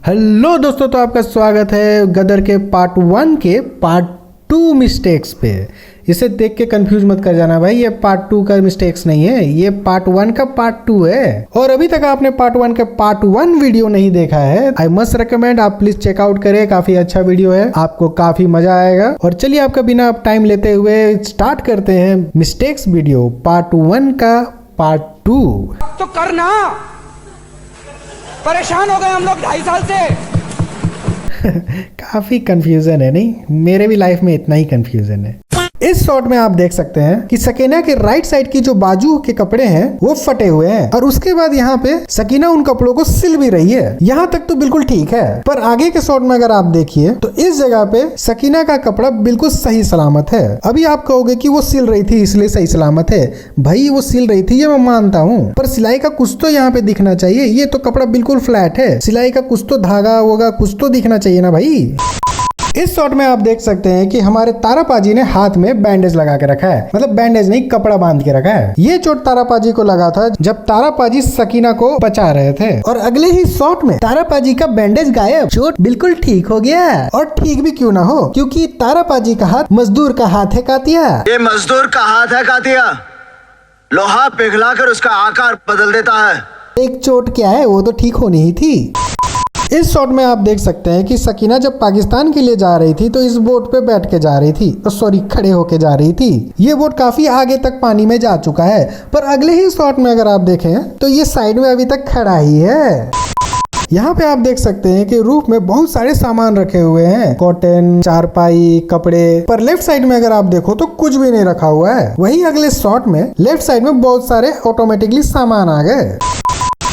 Hello दोस्तों, तो आपका स्वागत है गदर के पार्ट 1 के पार्ट 2 मिस्टेक्स पे। इसे देख के कंफ्यूज मत कर जाना भाई, ये पार्ट 2 का मिस्टेक्स नहीं है, ये पार्ट 1 का पार्ट 2 है। और अभी तक आपने पार्ट 1 का पार्ट 1 वीडियो नहीं देखा है, आई मस्ट रिकमेंड आप प्लीज चेकआउट करें। काफी अच्छा वीडियो है, आपको काफी मजा आएगा। और चलिए आपका बिना टाइम लेते हुए स्टार्ट करते हैं मिस्टेक्स वीडियो पार्ट 1 का पार्ट 2। तो करना, परेशान हो गए हम लोग 2.5 साल से। काफी कंफ्यूजन है, नहीं? मेरे भी लाइफ में इतना ही कंफ्यूजन है। इस शॉट में आप देख सकते हैं कि सकीना के राइट साइड की जो बाजू के कपड़े हैं वो फटे हुए हैं, और उसके बाद यहाँ पे सकीना उन कपड़ों को सिल भी रही है। यहाँ तक तो बिल्कुल ठीक है, पर आगे के शॉट में अगर आप देखिए तो इस जगह पे सकीना का कपड़ा बिल्कुल सही सलामत है। अभी आप कहोगे कि वो सिल रही थी इसलिए सही सलामत है। भाई वो सिल रही थी, ये मैं मानता हूँ, पर सिलाई का कुछ तो यहाँ पे दिखना चाहिए। ये तो कपड़ा बिल्कुल फ्लैट है, सिलाई का कुछ तो धागा होगा, कुछ तो दिखना चाहिए ना भाई। इस शॉट में आप देख सकते हैं कि हमारे तारापाजी ने हाथ में बैंडेज लगा के रखा है, मतलब बैंडेज नहीं, कपड़ा बांध के रखा है। ये चोट तारापाजी को लगा था जब तारापाजी सकीना को बचा रहे थे, और अगले ही शॉट में तारापाजी का बैंडेज गायब, चोट बिल्कुल ठीक हो गया। और ठीक भी क्यों ना हो, क्योंकि तारापाजी का हाथ मजदूर का हाथ है कातिया। ये मजदूर का हाथ है कातिया, लोहा पिघलाकर उसका आकार बदल देता है। एक चोट क्या है, वो तो ठीक होनी ही थी। इस शॉट में आप देख सकते हैं कि सकीना जब पाकिस्तान के लिए जा रही थी तो इस बोट पे बैठ के जा रही थी, सॉरी खड़े होके जा रही थी। ये बोट काफी आगे तक पानी में जा चुका है, पर अगले ही शॉट में अगर आप देखें तो ये साइड में अभी तक खड़ा ही है। यहाँ पे आप देख सकते हैं कि रूफ में बहुत सारे सामान रखे हुए हैं, कॉटन, चारपाई, कपड़े, पर लेफ्ट साइड में अगर आप देखो तो कुछ भी नहीं रखा हुआ है। वही अगले शॉट में लेफ्ट साइड में बहुत सारे ऑटोमेटिकली सामान आ गए।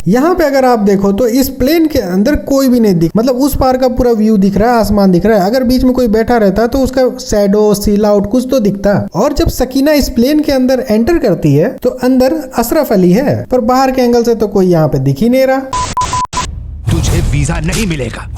यहाँ पे अगर आप देखो तो इस प्लेन के अंदर कोई भी नहीं दिख, मतलब उस पार का पूरा व्यू दिख रहा है, आसमान दिख रहा है। अगर बीच में कोई बैठा रहता तो उसका शैडो, सील आउट कुछ तो दिखता। और जब सकीना इस प्लेन के अंदर एंटर करती है तो अंदर अशरफ अली है, पर बाहर के एंगल से तो कोई यहाँ पे दिख ही नहीं रहा। तुझे वीजा नहीं मिलेगा।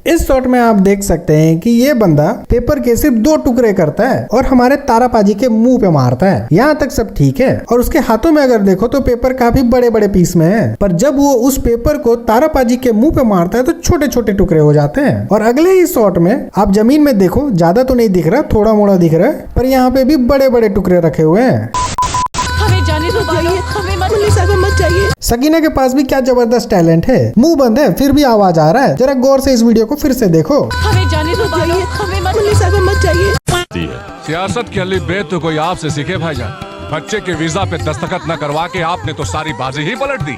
इस शॉट में आप देख सकते हैं कि ये बंदा पेपर के सिर्फ 2 टुकड़े करता है और हमारे तारापाजी के मुंह पे मारता है। यहाँ तक सब ठीक है, और उसके हाथों में अगर देखो तो पेपर काफी बड़े बड़े पीस में है, पर जब वो उस पेपर को तारापाजी के मुंह पे मारता है तो छोटे छोटे टुकड़े हो जाते हैं। और अगले ही शॉट में आप जमीन में देखो, ज्यादा तो नहीं दिख रहा, थोड़ा मोड़ा दिख रहा है, पर यहाँ पे भी बड़े बड़े टुकड़े रखे हुए हैं। हमें जाने दो भाई, हमें मत चाहिए। सकीना के पास भी क्या जबरदस्त टैलेंट है, मुंह बंद है फिर भी आवाज आ रहा है। जरा गौर से इस वीडियो को फिर से देखो। हमें जाने दो भाई, हमें मत चाहिए। सियासत की अली बेत तो कोई आपसे सीखे भाईजान। बच्चे के वीजा पे दस्तखत न करवा के आपने तो सारी बाजी ही पलट दी।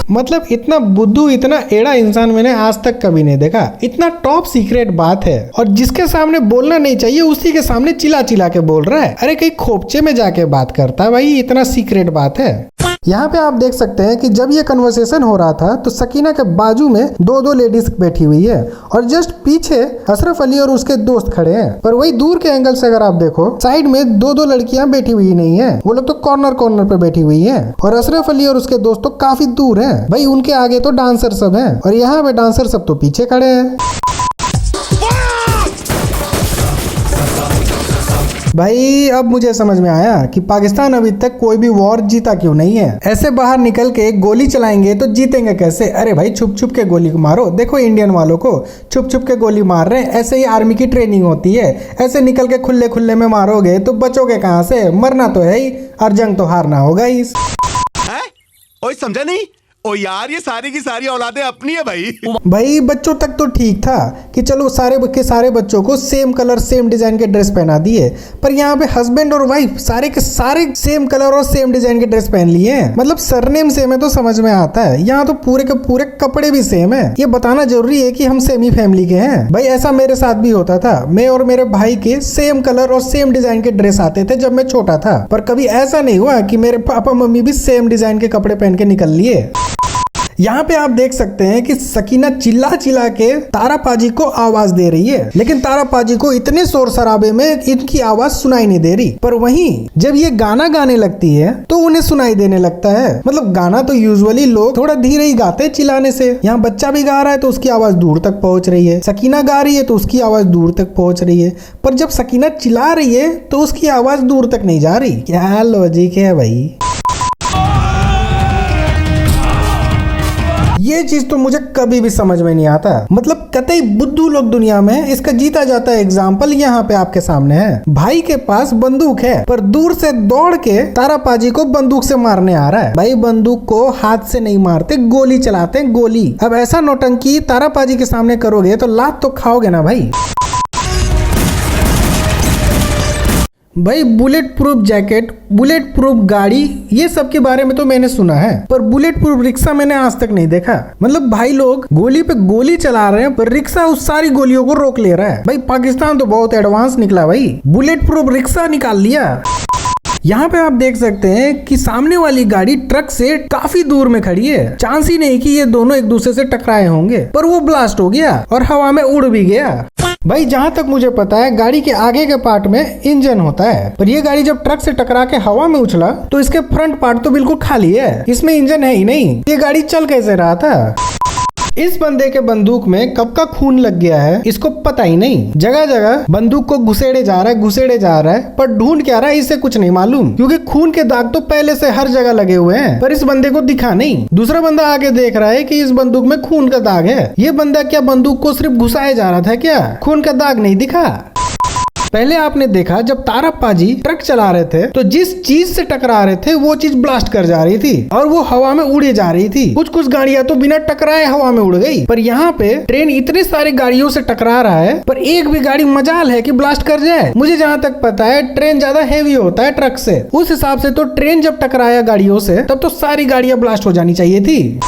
मतलब इतना बुद्धू, इतना एड़ा इंसान मैंने आज तक कभी नहीं देखा। इतना टॉप सीक्रेट बात है, और जिसके सामने बोलना नहीं चाहिए उसी के सामने चिल्ला चिल्ला के बोल रहा है। अरे कहीं खोपचे में जाके बात करता है भाई, इतना सीक्रेट बात है। यहाँ पे आप देख सकते हैं कि जब ये कन्वर्सेशन हो रहा था तो सकीना के बाजू में 2 लेडीज बैठी हुई है, और जस्ट पीछे अशरफ अली और उसके दोस्त खड़े हैं। पर वही दूर के एंगल से अगर आप देखो, साइड में 2 लड़कियां बैठी हुई नहीं है, वो लोग तो कॉर्नर पे बैठी हुई हैं, और अशरफ अली और उसके दोस्त तो काफी दूर हैं। भाई उनके आगे तो डांसर सब हैं, और यहाँ पे डांसर सब तो पीछे खड़े हैं। भाई अब मुझे समझ में आया कि पाकिस्तान अभी तक कोई भी वॉर जीता क्यों नहीं है। ऐसे बाहर निकल के गोली चलाएंगे तो जीतेंगे कैसे? अरे भाई छुप छुप के गोली मारो। देखो इंडियन वालों को छुप छुप के गोली मार रहे हैं, ऐसे ही आर्मी की ट्रेनिंग होती है। ऐसे निकल के खुले खुले में मारोगे तो बचोगे कहाँ से? मरना तो है ही, और जंग तो हारना होगा ही। ओए समझा नहीं? ओ यार ये सारी की सारी औलादें अपनी है भाई। भाई बच्चों तक तो ठीक था कि चलो सारे के सारे बच्चों को सेम कलर सेम डिजाइन के ड्रेस पहना दिए, पर यहाँ पे हस्बैंड और वाइफ सारे के सारे सेम कलर और सेम डिजाइन के ड्रेस पहन लिए हैं। मतलब सरनेम सेम है तो समझ में आता है, यहाँ तो पूरे के पूरे कपड़े भी सेम है। ये बताना जरूरी है कि हम सेम ही फैमिली के हैं। भाई ऐसा मेरे साथ भी होता था, मैं और मेरे भाई के सेम कलर और सेम डिजाइन के ड्रेस आते थे जब मैं छोटा था, पर कभी ऐसा नहीं हुआ कि मेरे पापा मम्मी भी सेम डिजाइन के कपड़े पहन के निकल लिए। यहाँ पे आप देख सकते हैं कि सकीना चिल्ला चिल्ला के तारापाजी को आवाज दे रही है, लेकिन तारापाजी को इतने शोर शराबे में इनकी आवाज सुनाई नहीं दे रही। पर वहीं जब ये गाना गाने लगती है तो उन्हें सुनाई देने लगता है। मतलब गाना तो यूजुअली लोग थोड़ा धीरे ही गाते हैं चिल्लाने से। यहाँ बच्चा भी गा रहा है तो उसकी आवाज दूर तक पहुंच रही है, सकीना गा रही है तो उसकी आवाज दूर तक पहुंच रही है। पर जब सकीना चिल्ला रही है तो उसकी आवाज दूर तक नहीं जा रही। क्या लॉजिक है भाई। ये चीज तो मुझे कभी भी समझ में नहीं आता। मतलब कतई बुद्धू लोग दुनिया में, इसका जीता जाता है एग्जाम्पल यहाँ पे आपके सामने है। भाई के पास बंदूक है पर दूर से दौड़ के तारापाजी को बंदूक से मारने आ रहा है। भाई बंदूक को हाथ से नहीं मारते, गोली चलाते हैं, गोली। अब ऐसा नौटंकी तारापाजी के सामने करोगे तो लात तो खाओगे ना भाई। भाई bullet proof jacket, bullet proof गाड़ी, ये सब के बारे में तो मैंने सुना है, पर बुलेट प्रूफ रिक्शा मैंने आज तक नहीं देखा। मतलब भाई लोग गोली पे गोली चला रहे हैं पर रिक्शा उस सारी गोलियों को रोक ले रहा है। भाई पाकिस्तान तो बहुत एडवांस निकला भाई, बुलेट प्रूफ रिक्शा निकाल लिया। यहाँ पे आप देख सकते हैं कि सामने वाली गाड़ी ट्रक से काफी दूर में खड़ी है। चांस ही नहीं कि ये दोनों एक दूसरे से टकराए होंगे, पर वो ब्लास्ट हो गया और हवा में उड़ भी गया। भाई जहाँ तक मुझे पता है गाड़ी के आगे के पार्ट में इंजन होता है, पर ये गाड़ी जब ट्रक से टकरा के हवा में उछला तो इसके फ्रंट पार्ट तो बिल्कुल खाली है, इसमें इंजन है ही नहीं। ये गाड़ी चल कैसे रहा था? इस बंदे के बंदूक में कब का खून लग गया है इसको पता ही नहीं। जगह जगह बंदूक को घुसेड़े जा रहा है, पर ढूंढ क्या रहा है इसे कुछ नहीं मालूम, क्योंकि खून के दाग तो पहले से हर जगह लगे हुए हैं, पर इस बंदे को दिखा नहीं। दूसरा बंदा आगे देख रहा है कि इस बंदूक में खून का दाग है। ये बंदा क्या बंदूक को सिर्फ घुसाया जा रहा था क्या? खून का दाग नहीं दिखा। पहले आपने देखा जब तारापाजी ट्रक चला रहे थे तो जिस चीज से टकरा रहे थे वो चीज ब्लास्ट कर जा रही थी और वो हवा में उड़े जा रही थी। कुछ गाड़ियां तो बिना टकराए हवा में उड़ गई, पर यहाँ पे ट्रेन इतने सारे गाड़ियों से टकरा रहा है पर एक भी गाड़ी मजाल है कि ब्लास्ट कर जाए। मुझे जहाँ तक पता है ट्रेन ज्यादा हैवी होता है ट्रक से, उस हिसाब से तो ट्रेन जब टकराया गाड़ियों से तब तो सारी गाड़ियां ब्लास्ट हो जानी चाहिए थी।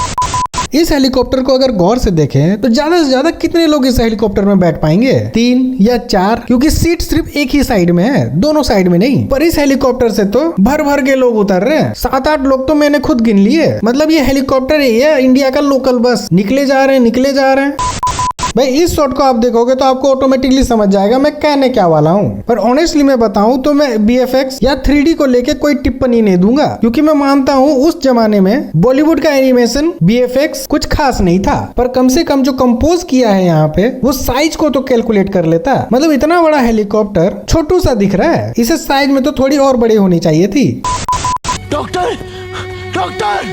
इस हेलीकॉप्टर को अगर गौर से देखें तो ज्यादा से ज्यादा कितने लोग इस हेलीकॉप्टर में बैठ पाएंगे? 3 या 4, क्योंकि सीट सिर्फ एक ही साइड में है, दोनों साइड में नहीं। पर इस हेलीकॉप्टर से तो भर भर के लोग उतर रहे हैं, 7-8 लोग तो मैंने खुद गिन लिए। मतलब ये हेलीकॉप्टर ही है इंडिया का लोकल बस, निकले जा रहे हैं। भाई इस शॉट को आप देखोगे तो आपको ऑटोमेटिकली समझ जाएगा मैं कहने क्या वाला हूँ। पर ऑनेस्टली मैं बताऊं तो मैं BFX या 3D को लेके कोई टिप्पणी नहीं दूंगा, क्योंकि मैं मानता हूँ उस जमाने में बॉलीवुड का एनिमेशन BFX कुछ खास नहीं था, पर कम से कम जो कंपोज किया है यहाँ पे वो साइज को तो कैलकुलेट कर लेता। मतलब इतना बड़ा हेलीकॉप्टर छोटू सा दिख रहा है, इसे साइज में तो थोड़ी और बड़ी होनी चाहिए थी। Doctor doctor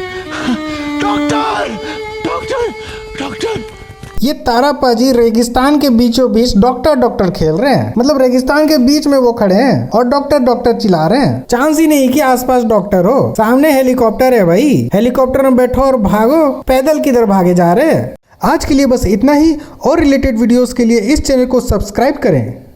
doctor doctor doctor ये तारापाजी रेगिस्तान के बीचों बीच डॉक्टर खेल रहे हैं। मतलब रेगिस्तान के बीच में वो खड़े हैं और डॉक्टर चिल्ला रहे हैं। चांस ही नहीं कि आसपास डॉक्टर हो, सामने हेलीकॉप्टर है भाई, हेलीकॉप्टर में बैठो और भागो। पैदल किधर भागे जा रहे हैं? आज के लिए बस इतना ही, और रिलेटेड वीडियोस के लिए इस चैनल को सब्सक्राइब करें।